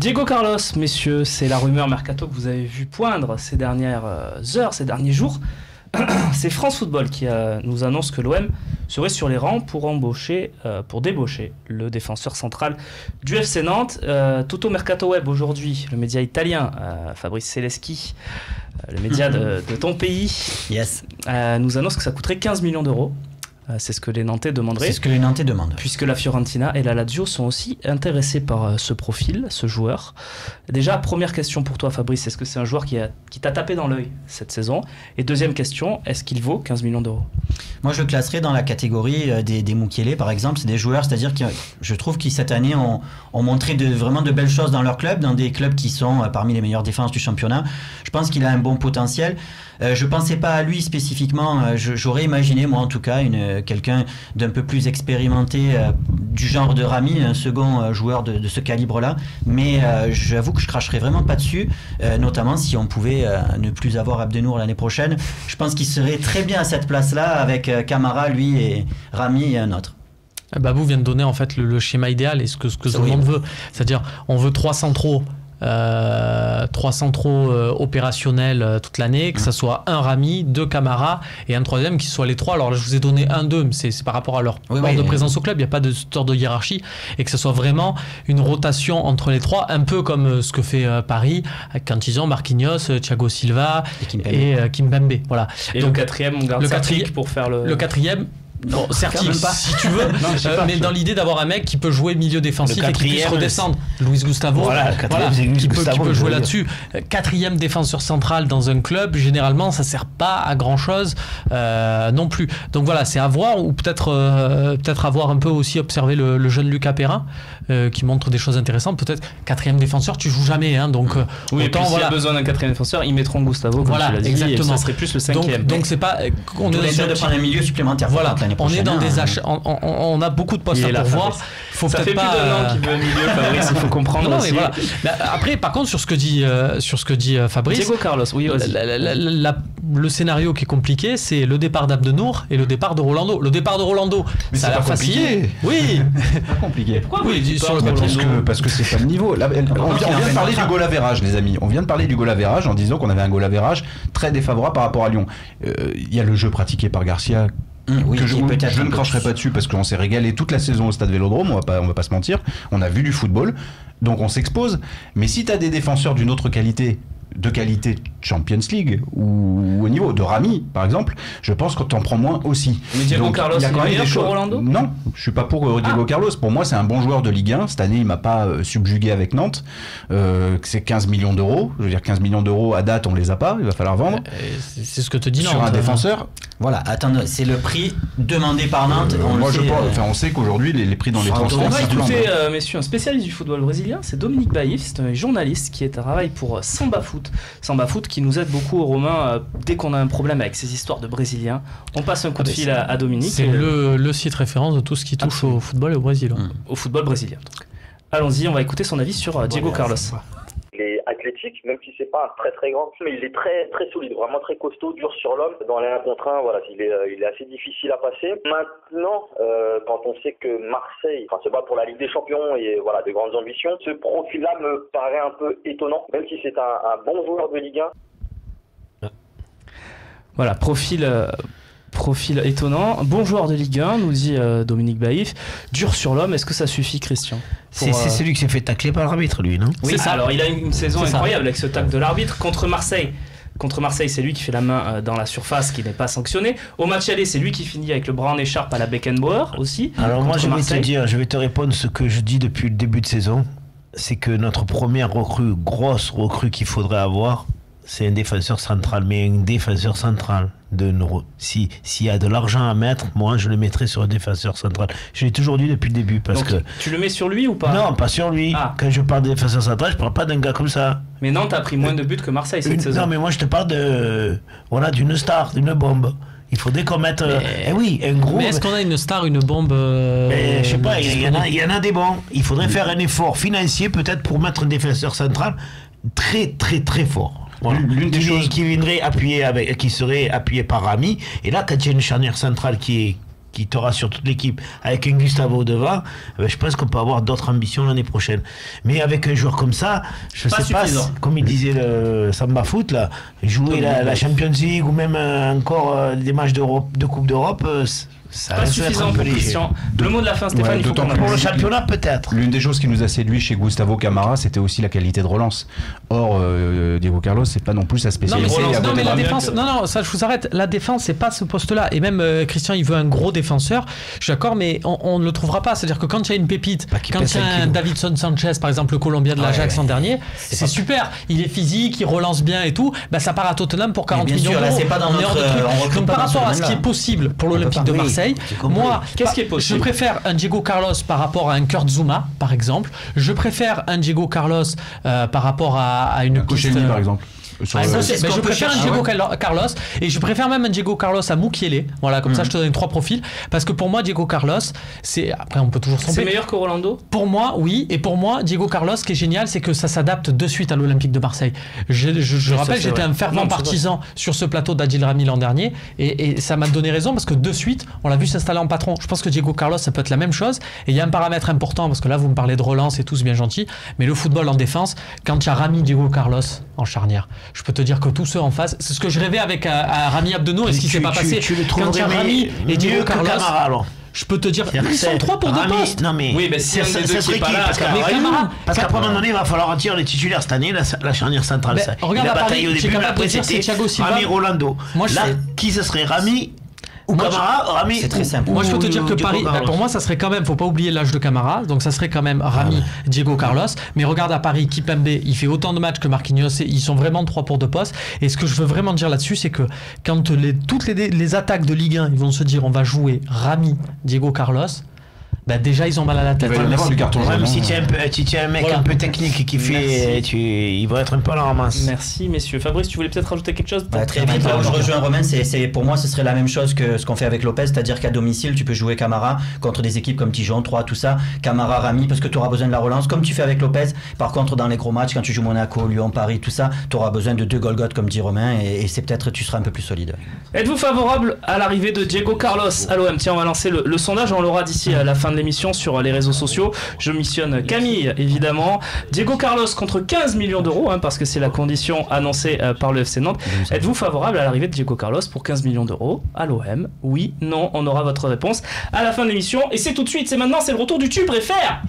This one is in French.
Diego Carlos, messieurs, c'est la rumeur mercato que vous avez vu poindre ces dernières heures, ces derniers jours. C'est France Football qui nous annonce que l'OM serait sur les rangs pour débaucher le défenseur central du FC Nantes. Tutto Mercato Web aujourd'hui, le média italien, Fabrice Seleschi, le média de ton pays, yes. Nous annonce que ça coûterait 15 millions d'euros. C'est ce que les Nantais demanderaient. C'est ce que les Nantais demandent. Puisque la Fiorentina et la Lazio sont aussi intéressés par ce profil, ce joueur. Déjà, première question pour toi, Fabrice, est-ce que c'est un joueur qui t'a tapé dans l'œil cette saison? Et deuxième question, est-ce qu'il vaut 15 millions d'euros? Moi, je le classerais dans la catégorie des Mukiele, par exemple. C'est des joueurs, c'est-à-dire que je trouve qu'ils, cette année, ont montré vraiment de belles choses dans leur club, dans des clubs qui sont parmi les meilleures défenses du championnat. Je pense qu'il a un bon potentiel. Je pensais pas à lui spécifiquement. J'aurais imaginé, moi en tout cas, quelqu'un d'un peu plus expérimenté, du genre de Rami, un second joueur de ce calibre-là. Mais j'avoue que je cracherais vraiment pas dessus, notamment si on pouvait ne plus avoir Abdenour l'année prochaine. Je pense qu'il serait très bien à cette place-là avec Camara, lui, et Rami et un autre. Babou vient de donner en fait le schéma idéal et ce que tout le monde veut. C'est-à-dire, on veut 3 centraux. 3 centraux opérationnels toute l'année, que ça soit un Rami, 2 Camara et un troisième qui soit les 3. Alors là, je vous ai donné 1-2, mais c'est par rapport à leur ordre de présence au club, il n'y a pas de ordre de hiérarchie, et que ce soit vraiment une rotation entre les 3, un peu comme ce que fait Paris quand ils ont Marquinhos, Thiago Silva et Kimpembe. Voilà. Et donc, le quatrième, on garde Sertic pour faire le quatrième. Non, Sertic, si tu veux, non, mais dans l'idée d'avoir un mec qui peut jouer milieu défensif et qui puisse redescendre. Luis Gustavo, qui peut jouer là-dessus. Quatrième défenseur central dans un club, généralement, ça sert pas à grand-chose non plus. Donc voilà, c'est à voir, ou peut-être avoir un peu aussi observé le jeune Lucas Perrin, qui montre des choses intéressantes. Peut-être quatrième défenseur, tu joues jamais, hein, donc oui, autant, s'il y a besoin d'un quatrième défenseur, ils mettront Gustavo, comme tu l'as dit, exactement. Et ça serait plus le cinquième. Donc c'est pas, on est sûr de prendre un milieu supplémentaire. Voilà. On est dans des achats, on a beaucoup de postes à pourvoir. Ça fait plus d'un an qu'il veut un milieu, Fabrice, il faut comprendre aussi. Mais voilà. Après, par contre, sur ce que dit Fabrice, Diego Carlos, oui, le scénario qui est compliqué, c'est le départ d'Abdenour et le départ de Rolando. Le départ de Rolando, mais ça a l'air facile. Oui, c'est pas compliqué. Pourquoi vous dites sur le parce que c'est pas le niveau. Là, on vient de parler du goal average, les amis. On vient de parler du goal average en disant qu'on avait un goal average très défavorable par rapport à Lyon. Il y a le jeu pratiqué par Garcia. Que je ne cracherai pas dessus parce qu'on s'est régalé toute la saison au Stade Vélodrome, on va pas se mentir, on a vu du football, donc on s'expose, mais si tu as des défenseurs d'une autre qualité, de qualité Champions League ou au niveau de Rami par exemple, je pense que t'en prends moins aussi. Mais Diego Carlos, il y a quand même des choses. Rolando ? Non, je suis pas pour Diego Carlos. Pour moi, c'est un bon joueur de Ligue 1. Cette année, il m'a pas subjugué avec Nantes. C'est 15 millions d'euros. Je veux dire, 15 millions d'euros à date, on les a pas. Il va falloir vendre. C'est ce que te dit Nantes. Sur un défenseur. Voilà, attends, c'est le prix demandé par Nantes. On sait qu'aujourd'hui, les prix dans les transferts. On va écouter, messieurs, un spécialiste du football brésilien, c'est Dominique Baïf, c'est un journaliste qui travaille pour Samba Foot, qui nous aide beaucoup, Romain, dès qu'on a un problème avec ces histoires de Brésiliens. On passe un coup de fil à Dominique. C'est le site référence de tout ce qui touche au football et au Brésil. Au football brésilien. Allons-y, on va écouter son avis sur Diego Carlos. Il est athlétique, même si c'est pas un très très grand, mais il est très très solide, vraiment très costaud, dur sur l'homme. Dans les 1 contre 1, voilà, il est assez difficile à passer. Maintenant, quand on sait que Marseille se bat pour la Ligue des Champions et voilà, de grandes ambitions, ce profil-là me paraît un peu étonnant, même si c'est un bon joueur de Ligue 1. Voilà, profil étonnant. Bon joueur de Ligue 1, nous dit Dominique Baïf. Dur sur l'homme, est-ce que ça suffit, Christian? C'est celui qui s'est fait tacler par l'arbitre, lui, non? Oui, c'est ça. Alors il a une saison incroyable avec ce tacle de l'arbitre contre Marseille. Contre Marseille, c'est lui qui fait la main dans la surface, qui n'est pas sanctionné. Au match aller, c'est lui qui finit avec le bras en écharpe à la Beckenbauer aussi. Alors moi, je vais te répondre ce que je dis depuis le début de saison. C'est que notre première grosse recrue qu'il faudrait avoir, c'est un défenseur central, mais un défenseur central. S'il y a de l'argent à mettre, moi je le mettrais sur un défenseur central. Je l'ai toujours dit depuis le début. Parce que tu le mets sur lui ou pas? Non, pas sur lui. Quand je parle de défenseur central, je parle pas d'un gars comme ça. Mais Nantes a pris moins de buts que Marseille cette saison. Non, mais moi je te parle d'une star, d'une bombe. Il faudrait qu'on mette un gros. Mais est-ce qu'on a une star, une bombe Je sais pas, il y en a des bons. Il faudrait faire un effort financier peut-être pour mettre un défenseur central très très très fort. Voilà. L'une des choses qui viendrait qui serait appuyé par Rami, et là quand il y a une charnière centrale qui est qui te rassure toute l'équipe, avec un Gustavo devant, je pense qu'on peut avoir d'autres ambitions l'année prochaine. Mais avec un joueur comme ça, je ne sais pas, comme il disait le Samba Foot, là, jouer la Champions League ou même encore des matchs de Coupe d'Europe, ça pas suffisant pour Christian. Le mot de la fin, Stéphane, il faut qu'on pour le championnat peut-être. L'une des choses qui nous a séduit chez Gustavo Camara, c'était aussi la qualité de relance. Or, Diego Carlos, c'est pas non plus sa spécialité. Non, mais la défense, non, ça je vous arrête. La défense, c'est pas ce poste-là. Et même Christian, il veut un gros défenseur. Je suis d'accord, mais on ne le trouvera pas. C'est-à-dire que quand il y a une pépite, quand il y a un Davinson Sanchez, par exemple, le Colombien de l'Ajax l'an dernier, c'est super. Il est physique, il relance bien et tout. Bah, ça part à Tottenham pour 40 millions d'euros. C'est pas dans notre. Donc par rapport à ce qui est possible pour l'Olympique de Marseille, moi, qu'est-ce qui est possible ? Je préfère un Diego Carlos par rapport à un Kurt Zouma, par exemple. Je préfère un Diego Carlos par rapport à une Koscielny, par exemple. Je préfère un Diego Carlos et je préfère même un Diego Carlos à Mukiele. Voilà, comme ça je te donne 3 profils. Parce que pour moi, Diego Carlos, après on peut toujours se tromper. C'est meilleur que Rolando ? Pour moi, oui. Et pour moi, Diego Carlos, ce qui est génial, c'est que ça s'adapte de suite à l'Olympique de Marseille. Je rappelle, j'étais un fervent partisan sur ce plateau d'Adil Rami l'an dernier et ça m'a donné raison parce que de suite, on l'a vu s'installer en patron. Je pense que Diego Carlos, ça peut être la même chose. Et il y a un paramètre important parce que là, vous me parlez de relance et tout, c'est bien gentil. Mais le football en défense, quand il y a Rami, Diego Carlos en charnière, je peux te dire que tous ceux en face, c'est ce que je rêvais avec Rami Abdenour et ce qui s'est pas passé. Quand il y a Rami et Diego Carlos, je peux te dire, ils sont 3 pour 2 postes. Non mais oui, mais si un des deux qui est pas là, parce qu'à un moment donné, il va falloir retirer les titulaires cette année, la charnière centrale. Regarde la bataille au début, mais après c'était Rami Rolando. Là, qui ce serait, Rami ou Camara? Rami, c'est très simple. Moi je peux te dire que Paris, pour moi ça serait quand même, faut pas oublier l'âge de Camara, donc ça serait quand même Rami, Diego Carlos. Mais regarde à Paris, Kipembe, il fait autant de matchs que Marquinhos, ils sont vraiment 3 pour 2 postes. Et ce que je veux vraiment dire là-dessus, c'est que quand toutes les attaques de Ligue 1, ils vont se dire on va jouer Rami, Diego Carlos. Bah déjà ils ont mal à la tête. Si tu as un mec un peu technique qui fait, il va être un peu à la ramasse. Merci messieurs. Fabrice, tu voulais peut-être rajouter quelque chose? Très vite, je rejoins Romain, pour moi ce serait la même chose que ce qu'on fait avec Lopez, c'est-à-dire qu'à domicile tu peux jouer Camara contre des équipes comme Dijon, 3, tout ça, Camara, Rami, parce que tu auras besoin de la relance comme tu fais avec Lopez. Par contre dans les gros matchs, quand tu joues Monaco, Lyon, Paris, tout ça, tu auras besoin de 2 Golgoth comme dit Romain et c'est peut-être tu seras un peu plus solide. Êtes-vous favorable à l'arrivée de Diego Carlos à l'OM? Tiens, on va lancer le sondage, on l'aura d'ici à la fin de l'émission sur les réseaux sociaux. Je missionne Camille évidemment. Diego Carlos contre 15 millions d'euros parce que c'est la condition annoncée par le FC Nantes. Êtes-vous favorable à l'arrivée de Diego Carlos pour 15 millions d'euros à l'OM? Oui, non, on aura votre réponse à la fin de l'émission et c'est tout de suite, c'est maintenant, c'est le retour du tube réfère.